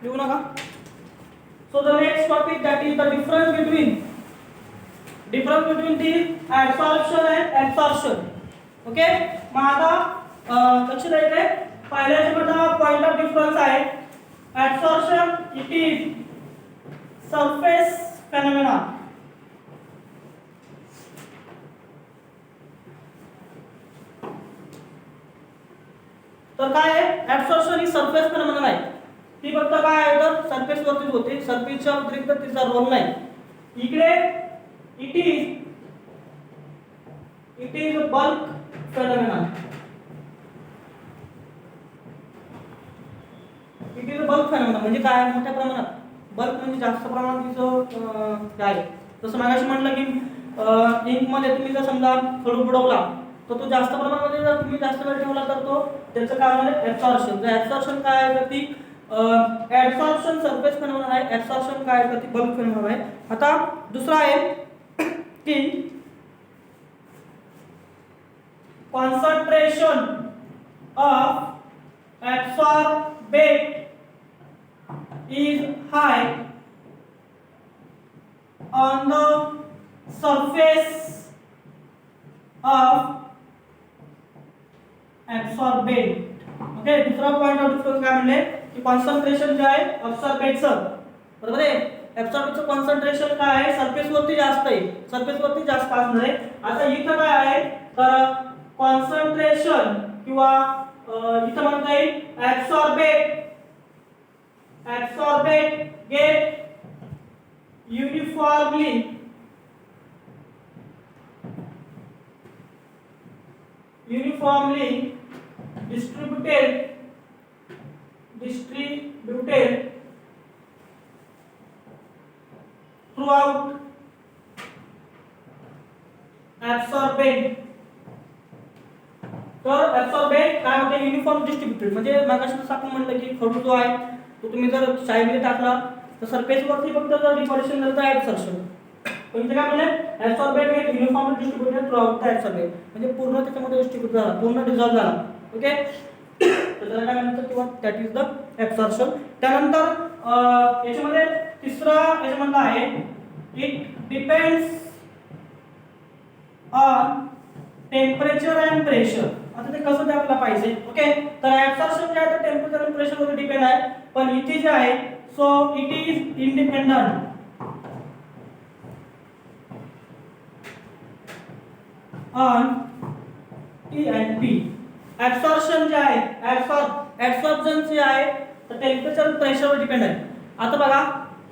लिहू नका. So the next topic, that is the difference between the adsorption and absorption. Okay. मग आता लक्ष द्यायचं आहे. पहिल्या याच्यामध्ये पॉइंट ऑफ डिफरन्स आहे. Adsorption it is surface phenomena. तर काय आहे, ऍब्सॉर्प्शन ही सरफेस फेनॉमेनॉन आहे. ती फक्त काय आहे तर सरफेस वरतीच होते, सरफेसच्या व्यतिरिक्त तिचा रोल नाही. इकडे it is bulk phenomenon. It is bulk phenomenon म्हणजे काय, मोठ्या प्रमाणात. बल्क म्हणजे जास्त प्रमाणात तिचं काय आहे. जसं मागाशी म्हटलं की इंक मध्ये तुम्ही जर समजा खडू बुडवला तर तो जास्त प्रमाणामध्ये जर तुम्ही जास्त वेळ ठेवला तर तो त्याचं काय म्हणजे ऍब्सॉर्प्शन. तर ऍब्सॉर्प्शन काय आहे तर ती ऍब्सॉर्प्शन सरफेस फेनॉमेनॉन आहे. ऍब्सॉर्प्शन काय आहे तर ती बल्क फेनॉमेनॉन आहे. आता दुसरा आहे की concentration of absorbate is high on the surface of absorbate. Okay. दुसरा पॉइंट ऑफ डिफरन्स काय म्हणले की कॉन्सन्ट्रेशन जे आहे अब्सॉर्बेटचं, बरोबर आहे. अब्सॉर्बेटचं कॉन्सन्ट्रेशन काय आहे, सरफेस वरती जास्त आहे, सरफेस वरती जास्त असणार आहे. आता इथं काय आहे तर कॉन्सन्ट्रेशन किंवा इथं म्हणता येईल absorbate get uniformly distributed throughout absorbent. तर ऍब्सॉर्बेट काय होते, युनिफॉर्म डिस्ट्रीब्युटेड. म्हणजे मागाशी आपण म्हटलं की खडू जो आहे तो तुम्ही जर शाईमध्ये टाकला तर सरफेस वरती फक्त जर डिपॉझिशन झालं तर ऍब्सॉर्प्शन. पण इथे काय म्हणले ऍब्सॉर्बेट हे युनिफॉर्म डिस्ट्रीब्युटेड थ्रूआउट द ऍब्सॉर्बेट म्हणजे पूर्ण त्याच्यामध्ये डिस्ट्रीब्यूट झाला, पूर्ण डिसॉल्व झाला. ओके. तर त्याला काय म्हणतात किंवा दॅट इज द ऍब्सॉर्प्शन. त्यानंतर याच्यामध्ये तिसरा याच्यामधला आहे it depends on temperature and pressure. आता ते कसं द्यायला पाहिजे. ओके. तर ऍब्सॉर्प्शन जे आहे ते टेम्परेचर आणि प्रेशर वर डिपेंड आहे. पण इथे जे आहे so it is independent on T and P. Absorption जे आहे ऍब्सॉर्प्शन जे आहे तर टेम्परेचर आणि प्रेशर वर डिपेंड आहे. आता बघा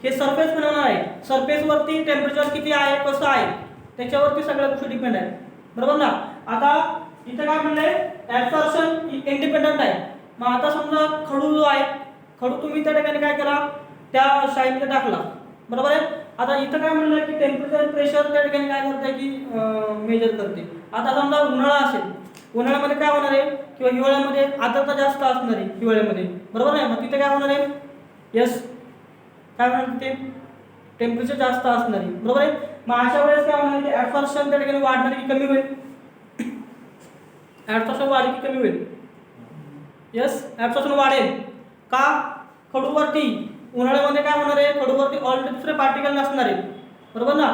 हे सरफेस फेनॉमेनॉन आहे. सरफेस वरती टेम्परेचर किती आहे, कसं आहे त्याच्यावरती सगळ्या गोष्टी डिपेंड आहे, बरोबर ना. आता इथे काय म्हणले ऍब्सॉर्प्शन इंडिपेंडंट आहे. मग आता समजा खडू जो आहे, खडू तुम्ही त्या ठिकाणी काय केला त्या शाईमध्ये टाकला, बरोबर आहे. आता इथं काय म्हणलं की टेम्परेचर प्रेशर त्या ठिकाणी काय करते की मेजर करते. आता समजा उन्हाळा असेल, उन्हाळ्यामध्ये काय होणार आहे किंवा हिवाळ्यामध्ये आर्द्रता जास्त असणार आहे हिवाळ्यामध्ये, बरोबर आहे. मग तिथे काय होणार आहे, यस काय म्हणणार ते टेम्परेचर जास्त असणार आहे, बरोबर आहे. मग अशा वेळेस काय होणार आहे ऍब्सॉर्प्शन त्या ठिकाणी वाढणार की कमी होईल, ऍब्सॉर्प्शन वाढेल की कमी होईल, यस ऍब्सॉर्प्शन वाढेल. का खडूवरती उन्हाळ्यामध्ये काय होणार आहे खडूवरती ऑलरेडी दुसरे पार्टिकल नसणार आहे, बरोबर ना.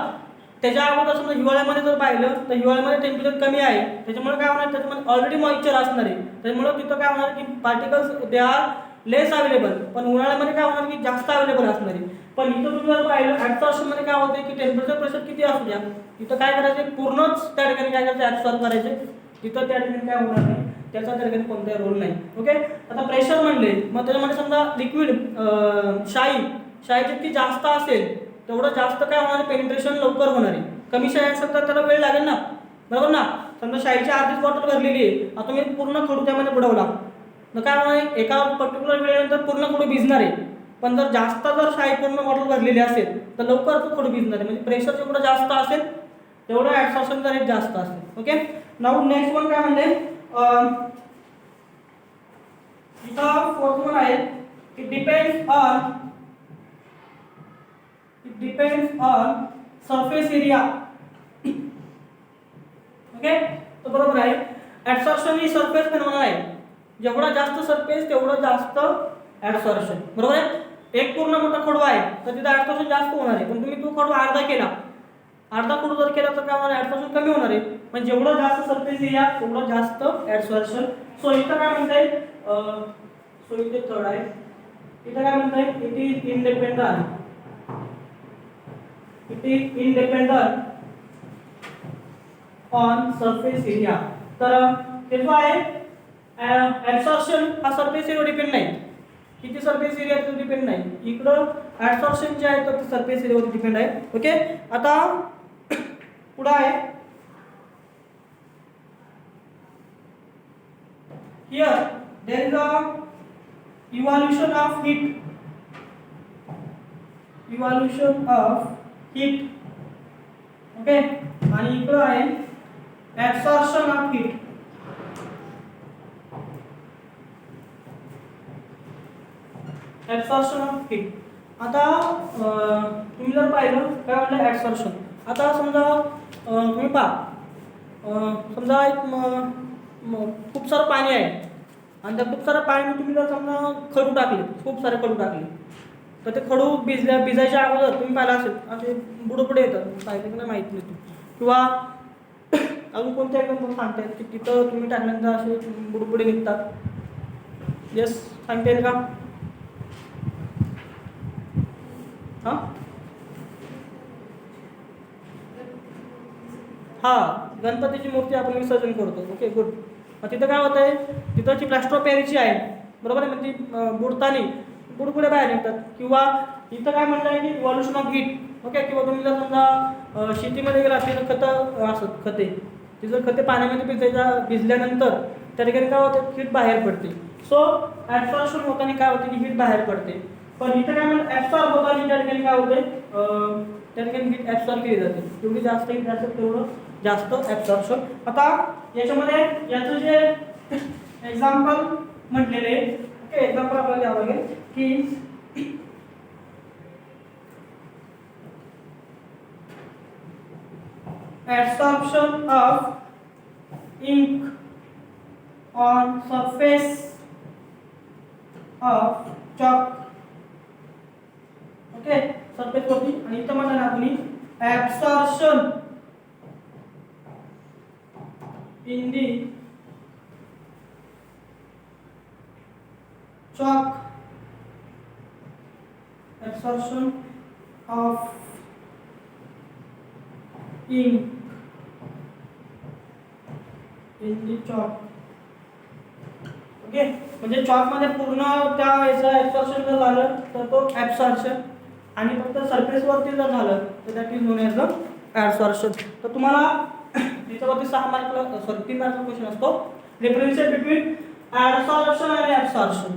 त्याच्या अगोदर समजा हिवाळ्यामध्ये जर पाहिलं तर हिवाळ्यामध्ये टेम्परेचर कमी आहे, त्याच्यामुळे काय होणार त्याच्यामध्ये ऑलरेडी मॉइश्चर असणार आहे, त्याच्यामुळे तिथं काय होणार की particles they are less available. पण उन्हाळ्यामध्ये काय होणार की जास्त अवेलेबल असणार आहे. पण इथं तुम्ही जर पाहिलं ऍब्सॉर्प्शन मध्ये काय होते की टेम्परेचर प्रेशर किती असू द्या, इथं काय करायचे पूर्णच त्या ठिकाणी काय करायचं ऍब्सॉर्ब करायचे, तिथं त्या ठिकाणी काय होणार नाही, त्याचा त्या ठिकाणी कोणताही रोल नाही. ओके. आता प्रेशर म्हणले मग त्याच्यामध्ये समजा लिक्विड शाई जितकी जास्त असेल तेवढं जास्त काय होणार पेनिट्रेशन लवकर होणार आहे. कमी शाई असेल तर त्याला वेळ लागेल ना, बरोबर ना. समजा शाईची अर्धीच बॉटल भरलेली आहे, आता तुम्ही पूर्ण खडू त्यामध्ये बुडवला तर काय होणार एका पर्टिक्युलर वेळेनंतर पूर्ण खडू भिजणार आहे. पण जर जास्त जर शाई पूर्ण बॉटल भरलेली असेल तर लवकर तो खडू भिजणार आहे. म्हणजे प्रेशर जेवढं जास्त असेल तेवढं ऍब्सॉर्प्शन रेट जास्त असेल. ओके. नाउ नेक्स्ट वन काय म्हणले इथं फोर्थ वन आहे it depends on surface area. Okay. तो बरोबर आहे. ऍब्सॉर्प्शन ही सरफेस फेनॉमेनॉन आहे. जेवढा जास्त सरफेस तेवढं जास्त ऍब्सॉर्प्शन, बरोबर आहे. एक पूर्ण मोठा खडू आहे तर तिथं ऍब्सॉर्प्शन जास्त होणार आहे, पण तुम्ही तो खडू अर्धा केला, अर्धा खडू जर केला तर काय होणार, ऍब्सॉर्प्शन कमी होणार आहे. पण जेवढं जास्त सरफेस एरिया तेवढं जास्त ऍब्सॉर्प्शन. सो इथं काय म्हणताय, सो इथे थर्ड आहे, इथं काय म्हणताय, it is independent, it is independent on surface area. तर हे जो आहे ऍब्सॉर्प्शन हा सरफेस एरिया डिपेंड नाही, किती सरफेस एरिया तो डिपेंड नाही, इकडं ऍब्सॉर्प्शन जे आहे तर सरफेस एरियावर डिपेंड आहे. ओके, आता पुढे आहे, here there is a evolution of heat, evolution of heat. Okay, आणि इकडे आहे absorption of heat. absorption of heat. आता तुम्ही जर पाहिलं काय म्हटलं absorption. आता समजा तुम्ही पहा, समजा एक खूप सारं पाणी आहे आणि त्या खूप सारं पाणी तुम्ही जर समजा खडू टाकले, खूप सारे खडू टाकले, तर ते खडू भिजायच्या अगोदर तुम्ही पाहिलं असेल असे बुडबुडे येतात, पाहिजे की नाही माहीत नाही, किंवा अजून कोणत्या एकदम सांगता येत की तिथं तुम्ही टाकल्यानंतर असे बुडबुडे निघतात. येस, सांगता येईल का? हां हां, गणपतीची मूर्ती आपण विसर्जन करतो. Okay, good. मग तिथं काय होतं आहे, तिथंची प्लास्टर ऑफ पॅरिसची आहे, बरोबर आहे, म्हणजे बुडतानी बुडबुडे बाहेर निघतात. किंवा इथं काय म्हणलं आहे की इव्हॉल्युशन ऑफ हीट. ओके, किंवा तुम्ही जर समजा शेतीमध्ये गेला तिथं खतं असत, खते, तिथं खते पाण्यामध्ये भिजल्यानंतर त्या ठिकाणी काय होतं, हीट बाहेर पडते. सो ॲब्सॉर्प्शन होताना काय होते की हीट बाहेर पडते. पण इथं काय म्हणतात ॲब्सॉर्ब होताना त्या ठिकाणी काय होते, त्या ठिकाणी हीट ॲब्सॉर्ब केली जाते. जेवढी जास्त हीट असेल तेवढं जास्त ॲब्सॉर्प्शन. आता याच्यामध्ये याचं जे एक्झाम्पल म्हटलेले, ओके, एक्झाम्पल आपल्याला द्यावं लागेल की absorption of ink on surface of chalk. Okay, surface वरती. आणि इथं म्हणणार आपण absorption in the chalk, absorption of ink in the chalk. Okay, म्हणजे चॉक मध्ये पूर्ण त्या याचं ऍब्सॉर्प्शन जर झालं तर तो ऍब्सॉर्प्शन, आणि फक्त सरफेस वरती जर झालं तर that is known as the absorption. तर तुम्हाला त्याच्यावरती 6 मार्कला, सॉरी 3 मार्कचा क्वेश्चन असतो, डिफरन्शिएट बिटवीन ऍब्सॉर्प्शन आणि ऍब्सॉर्प्शन.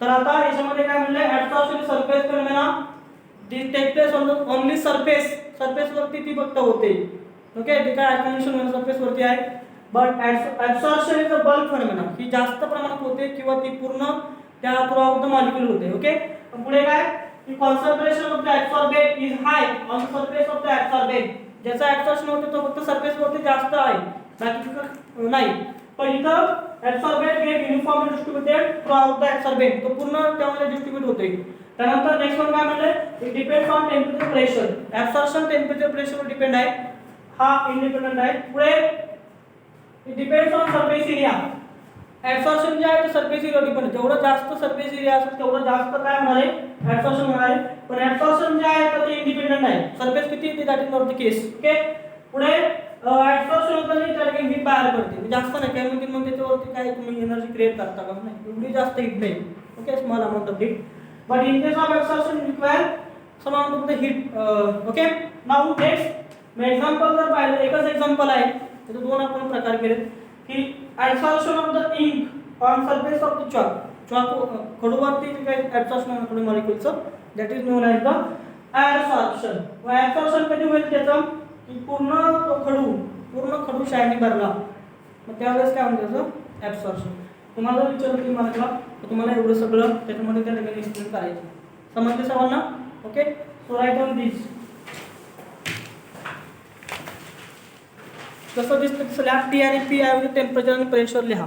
तर आता याच्यामध्ये काय म्हणले, absorption surface phenomena this take place on only surface, surface वरती ती फक्त होते. ओके, ते काय अकॉमोडेशन सरफेस वरती आहे. But absorption is a bulk phenomena, ही जास्त प्रमाणात होते किंवा ती पूर्ण त्या थ्रू आउट द मॉलिक्यूल होते. ओके, पुढे काय की concentration of the absorbate is high on the surface of the absorbate. ज्याचा ऍब्सॉर्प्शन होते तो फक्त सरफेस वरती जास्त आहे, बाकी नाही. पण इथं absorbate get uniformly distributed throughout the absorbate, तो पूर्ण त्यामध्ये डिस्ट्रीब्यूट होते. त्यानंतर नेक्स्ट वन काय म्हणले, it depends on temperature pressure. Absorption temperature प्रेशरवर डिपेंड आहे, हा इंडिपेंडंट आहे. पुढे it depends on surface area. Absorption जे आहे ते सरफेस एरिया डिपेंड, जेवढं जास्त सरफेस एरिया असेल तेवढं जास्त काय होणार आहे, ऍब्सॉर्प्शन होणार आहे. पण ऍब्सॉर्प्शन जे आहे ते इंडिपेंडंट आहे, सरफेस किती आहे that is not the case. Okay, पुढे ऍब्सॉर्प्शन होतं नाही त्या ठिकाणी हीट बाहेर पडते, जास्त नाही काय म्हणते, मग त्याच्यावरती काय तुम्ही एनर्जी क्रिएट करता का, नाही एवढी जास्त हीट नाही. Okay, small amount of heat, but in case of absorption require some amount of the heat. Okay, now next मी एक्झाम्पल जर पाहिलं, एकच एक्झाम्पल आहे, त्याचे 2 आपण प्रकार केले की absorption of the ink on surface of the chalk. Chalk खडूवरती जे काही ऍब्सॉर्प्शन होणार खडू मॉलिक्यूलचं that is known as the absorption. व ऍब्सॉर्प्शन कधी होईल त्याचं की पूर्ण खडू शाईनी भरला, मग त्यावेळेस काय म्हणतात त्याचं ऍब्सॉर्प्शन. तुम्हाला विचारलं की मार्कला तर तुम्हाला एवढं सगळं त्याच्यामध्ये त्या ठिकाणी एक्सप्लेन करायचं. समजले सर्वांना? ओके, सो राईट ऑन दिस. जसं दिसतं स्लॅब टी आणि पी ऐवजी टेम्परेचर आणि प्रेशर लिहा.